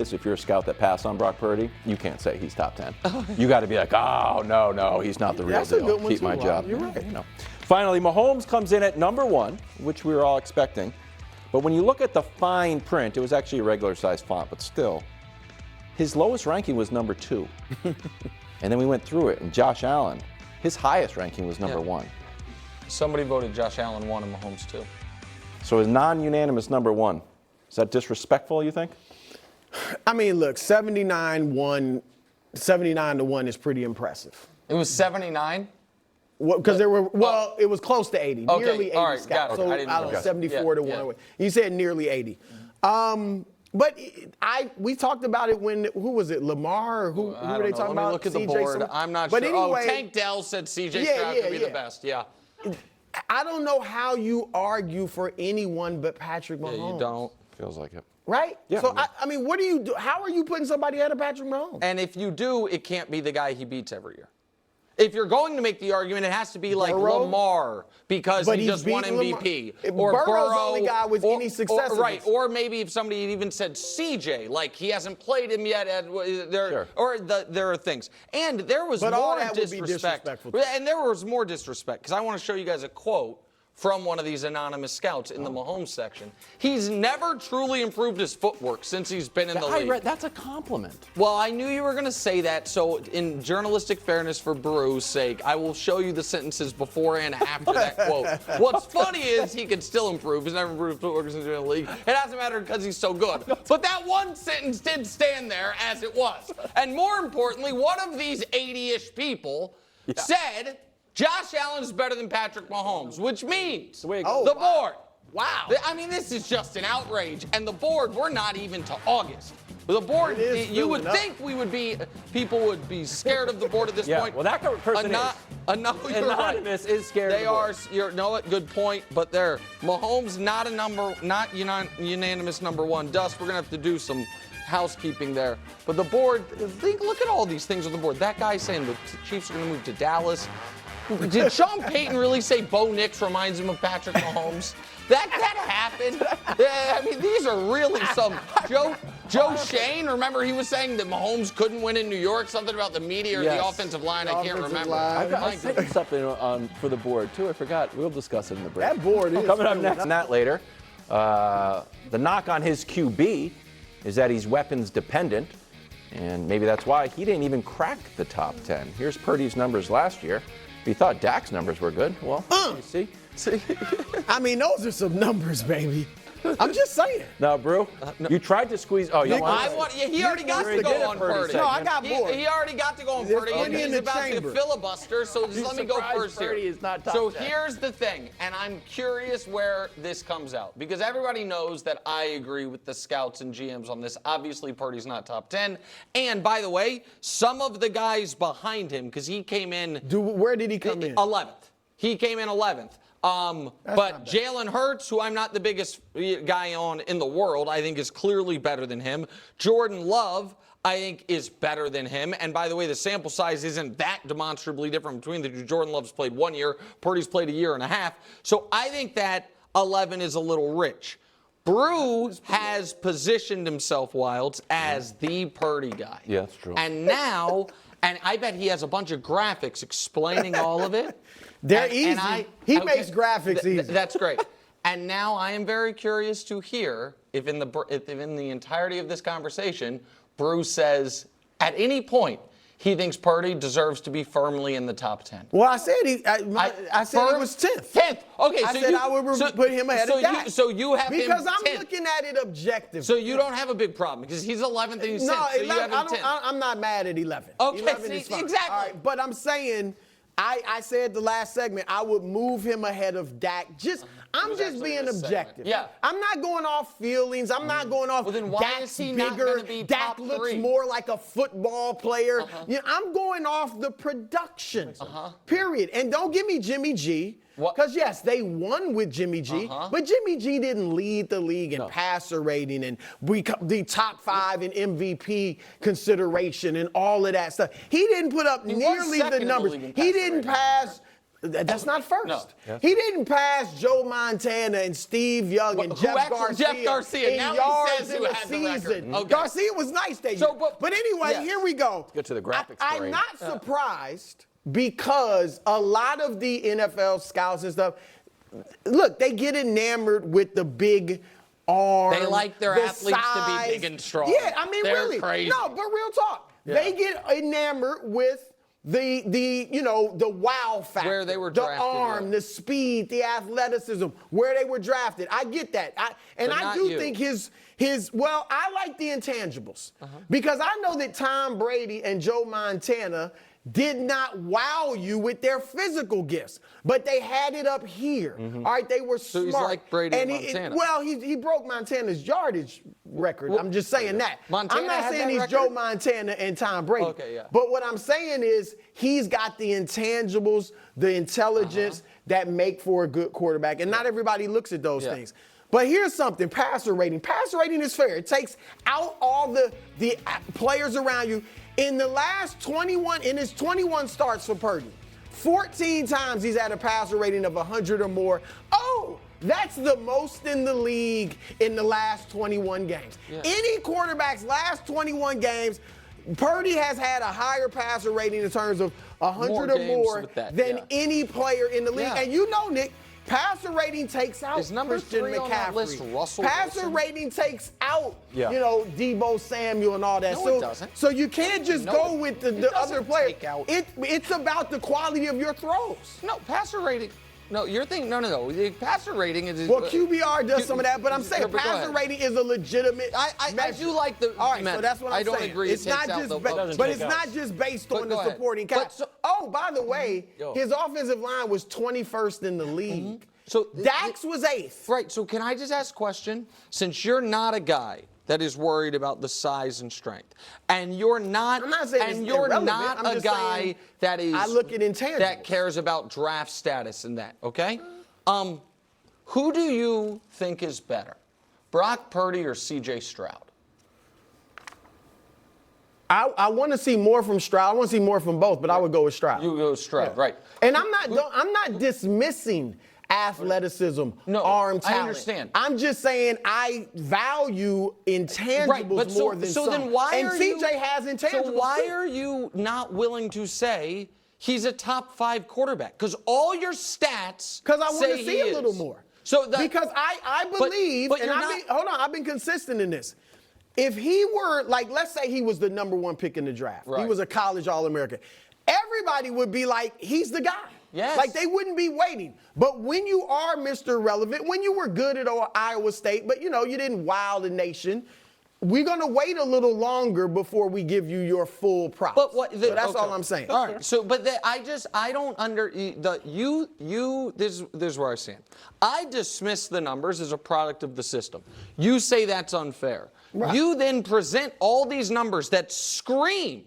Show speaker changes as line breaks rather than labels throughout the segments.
If you're a scout that passed on Brock Purdy, you can't say he's top 10. You got to be like, oh, no, he's not the real
That's a
deal.
good one
Keep
too,
my
Rob.
job.
You're right.
You know. Finally, Mahomes comes in at number 1, which we were all expecting. But when you look at the fine print, it was actually a regular-sized font, but still, his lowest ranking was number 2. And then we went through it, and Josh Allen, his highest ranking was number 1.
Somebody voted Josh Allen 1 and Mahomes 2.
So his non-unanimous number 1. Is that disrespectful, you think?
I mean, look, 79-1 is pretty impressive.
It was 79?
Because there were, it was close to 80,
Okay,
nearly 80
all right,
scouts.
got it.
So
I
I
didn't
don't know,
know.
74 to 1.
Yeah.
You said nearly 80. But we talked about it when, who was it, Lamar? Or who were they talking about?
Let me look at the
CJ
board. I'm not
but
sure.
Anyway,
Tank Dell said CJ Stroud could be the best. Yeah.
I don't know how you argue for anyone but Patrick Mahomes.
Yeah, you don't.
Feels like it.
Right?
Yeah.
So, I mean, what do you do? How are you putting somebody ahead of Patrick Mahomes?
And if you do, it can't be the guy he beats every year. If you're going to make the argument, it has to be like
Burrow?
Lamar because he just won MVP. Or
Burrow's
Burrow,
the only guy with any success.
Right. Or maybe if somebody even said CJ, like he hasn't played him yet. There are things. And there was more disrespect. And there was more disrespect because I want to show you guys a quote from one of these anonymous scouts in the Mahomes section. He's never truly improved his footwork since he's been in the league.
That's a compliment.
Well, I knew you were going to say that, so in journalistic fairness for Baru's sake, I will show you the sentences before and after that quote. What's funny is he can still improve. He's never improved his footwork since he's been in the league. It hasn't mattered because he's so good. But that one sentence did stand there as it was. And more importantly, one of these 80-ish people said Josh Allen is better than Patrick Mahomes, which means the board.
Wow.
I mean, this is just an outrage. And the board, we're not even to August. The board, you would think people would be scared of the board at this point.
Well, that person
Anonymous
is scared.
They are. You know what? Good point. But they're Mahomes, not unanimous number 1. Dust, we're gonna have to do some housekeeping there. But the board, look at all these things on the board. That guy saying the Chiefs are gonna move to Dallas. Did Sean Payton really say Bo Nix reminds him of Patrick Mahomes? That happened. I mean, these are really some Joe Shane. Remember, he was saying that Mahomes couldn't win in New York. Something about the media or the offensive line. I can't remember.
I sent something for the board too. I forgot. We'll discuss it in the break.
That board is
coming up next. And that later. The knock on his QB is that he's weapons dependent, and maybe that's why he didn't even crack the top 10. Here's Purdy's numbers last year. If you thought Dak's numbers were good, well, you see.
I mean, those are some numbers, baby. I'm just saying.
No, Brew, you tried to squeeze. Oh, you want
he already got to go on Purdy.
No, I got more.
He already got to go on Purdy, and he's about to filibuster, so just let me go first here.
Is not top
so
10.
Here's the thing, and I'm curious where this comes out, because everybody knows that I agree with the scouts and GMs on this. Obviously, Purdy's not top 10. And by the way, some of the guys behind him, because he came in.
Where did he come in?
11th. He came in 11th. But Jalen Hurts, who I'm not the biggest guy on in the world, I think is clearly better than him. Jordan Love, I think, is better than him. And by the way, the sample size isn't that demonstrably different between the two. Jordan Love's played 1 year. Purdy's played a year and a half. So I think that 11 is a little rich. Brew has positioned himself, Wilds, as the Purdy guy.
Yeah, that's true.
And now, and I bet he has a bunch of graphics explaining all of it.
They're easy. He makes graphics easy.
That's great. And now I am very curious to hear if in the entirety of this conversation, Bruce says at any point he thinks Purdy deserves to be firmly in the top 10.
Well, I said he was 10th.
10th. Okay,
I would put him ahead of Dak.
So you have
because
him 10th.
I'm looking at it objectively.
So you don't have a big problem because he's 11th and he's 10th.
No,
so you have him 10th.
I'm not mad at 11.
Okay,
11 is fine.
exactly.
All right, but I'm saying, I said the last segment, I would move him ahead of Dak. I'm just being objective.
Yeah.
I'm not going off feelings. I'm not going off.
Well, then why
Dak's
is he
bigger.
not gonna be
Dak
top
looks
3?
more like a football player. You know, I'm going off the production. Period. And don't give me Jimmy G. Because, yes, they won with Jimmy G, but Jimmy G didn't lead the league in passer rating and the top 5 in MVP consideration and all of that stuff. He didn't put up nearly the numbers. He didn't pass That's not first.
No.
Yes.
He didn't pass Joe Montana and Steve Young and
Jeff Garcia.
in
Now he
yards
says
in
who
the
had the record.
season.
Okay.
Garcia was nice that year. But anyway,
yes.
here we go.
Get to the graphics
I'm
parade.
not surprised because a lot of the NFL scouts and stuff, look, they get enamored with the big arm.
They like their
the
athletes
size.
to be big and strong.
Yeah, I mean,
They're
really.
crazy.
No, but real talk.
Yeah.
They get enamored with the wow factor.
Where they were
the
drafted,
arm,
yeah.
the speed, the athleticism, where they were drafted. I get that.
But
I
not
do
you.
think well, I like the intangibles because I know that Tom Brady and Joe Montana did not wow you with their physical gifts, but they had it up here. All right, they were
So
smart.
he's like Brady and Montana.
He broke Montana's yardage record. I'm just saying that.
Montana
I'm not
had
saying
that
he's
record?
Joe Montana and Tom Brady.
Okay, yeah.
But what I'm saying is he's got the intangibles, the intelligence that make for a good quarterback, and not everybody looks at those things. But here's something, passer rating. Passer rating is fair. It takes out all the players around you. In the last 21, in his 21 starts for Purdy, 14 times he's had a passer rating of 100 or more. Oh, that's the most in the league in the last 21 games.
Yeah.
Any quarterback's last 21 games, Purdy has had a higher passer rating in terms of 100
More
or
games
more
with that,
than
yeah.
any player in the league.
Yeah.
And you know, Nick, passer rating takes out
Is number
Christian
3
McCaffrey.
on that list Russell
Passer
Wilson?
rating takes out,
Yeah.
Debo Samuel and all that.
No,
so,
it doesn't.
So you can't just
No,
go with the
doesn't
other players.
take out.
It's about the quality of your throws.
No, passer rating. No, you're thinking, no. The passer rating is.
Well, QBR does some of that, but I'm saying
But go
passer
ahead.
rating is a legitimate
I
measure.
do like the.
All right,
man,
so that's what I'm
I don't
saying.
agree.
It's
it takes
not
out
just,
the,
but it's not just based
But
on
go
the
ahead.
supporting
But
cast.
so-
Oh, by the way,
Yo.
his offensive line was 21st in the league.
So
Dax was 8th.
Right. So can I just ask a question? Since you're not a guy that is worried about the size and strength, and you're not,
I'm not saying
and
it's
you're
irrelevant.
not
I'm
a
just
guy
saying
that is,
I look at intangibles.
that cares about draft status and that. Okay. Who do you think is better, Brock Purdy or C.J. Stroud?
I want to see more from Stroud. I want to see more from both, but I would go with Stroud.
You go Stroud, right?
And I'm not dismissing athleticism,
No,
arm
I
talent.
understand.
I'm just saying I value intangibles
Right, but
more than some.
then why
and
are
CJ
you,
has intangibles.
So why
too.
are you not willing to say he's a top 5 quarterback? Because all your stats
Because I want
say
to
he
see a
is.
little more.
So
because I believe,
but
and
you're
hold on, I've been consistent in this. If he were, like, let's say he was the number 1 pick in the draft. He
Right.
was a college All-American. Everybody would be like, he's the guy.
Yes.
Like, they wouldn't be waiting. But when you are Mr. Relevant, when you were good at Iowa State, but, you didn't wow the nation, we're going to wait a little longer before we give you your full props.
But what?
So that's
okay.
all I'm saying.
All right. So, but I don't this is where I stand. I dismiss the numbers as a product of the system. You say that's unfair.
Right.
You then present all these numbers that scream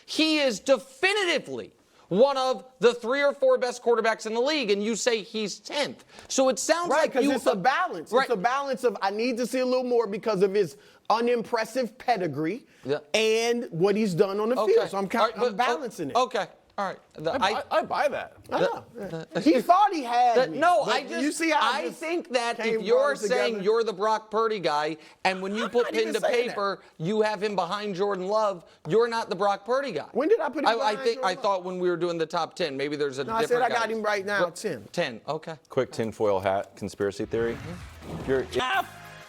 he is definitively one of the 3 or 4 best quarterbacks in the league, and you say he's 10th. So it sounds
Right,
like
because it's a balance.
Right.
It's a balance of I need to see a little more because of his unimpressive pedigree and what he's done on the field. So I'm I'm balancing it.
Okay. All right.
I buy that.
I know. He thought he had me.
No,
but you see how
I
this
think that
came
if you're
brought
saying
together?
you're the Brock Purdy guy, and when you put
not
pen
even
to
saying
paper, you have him behind Jordan Love, you're not the Brock Purdy guy.
When did I put him behind Jordan
I
Love?
thought when we were doing the top 10, maybe there's a
No, I
different
said I got
guy.
him right now, 10.
10, okay.
Quick tinfoil hat conspiracy theory. You're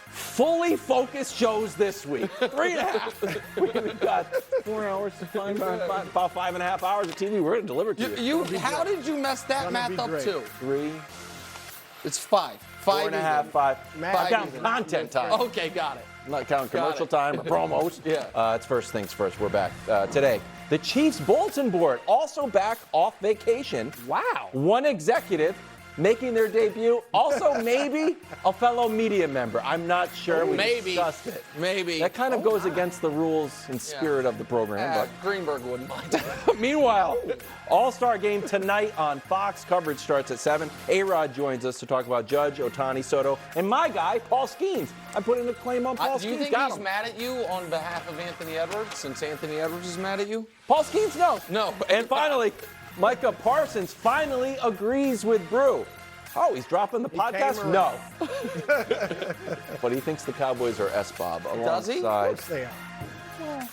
Fully focused shows this week. 3.5. We've got 4 hours to find about 5.5 hours of TV. We're going to deliver to you.
How did you mess that
Gonna
math
be
up
great.
to?
3,
It's 5. 5
4.5,
even.
5.
Matt,
I count content time.
Okay, got it.
I'm not counting commercial
it.
time or promos.
Yeah.
It's first things first. We're back today. The Chiefs bulletin board also back off vacation.
Wow.
One executive making their debut. Also, maybe a fellow media member. I'm not sure. We
Maybe.
discussed it.
Maybe.
That kind of goes against the rules and spirit of the program.
Greenberg wouldn't mind.
But meanwhile, All-Star game tonight on Fox. Coverage starts at 7. A-Rod joins us to talk about Judge, Ohtani, Soto, and my guy, Paul Skeens. I'm putting a claim on Paul
Do you
Skeens.
think
Got
he's
him.
mad at you on behalf of Anthony Edwards, since Anthony Edwards is mad at you?
Paul Skeens, no.
No.
And finally, Micah Parsons finally agrees with Brew. Oh, he's dropping the podcast?
came
No. But he thinks the Cowboys are S-Bob.
Does he?
Of
alongside-
course they are.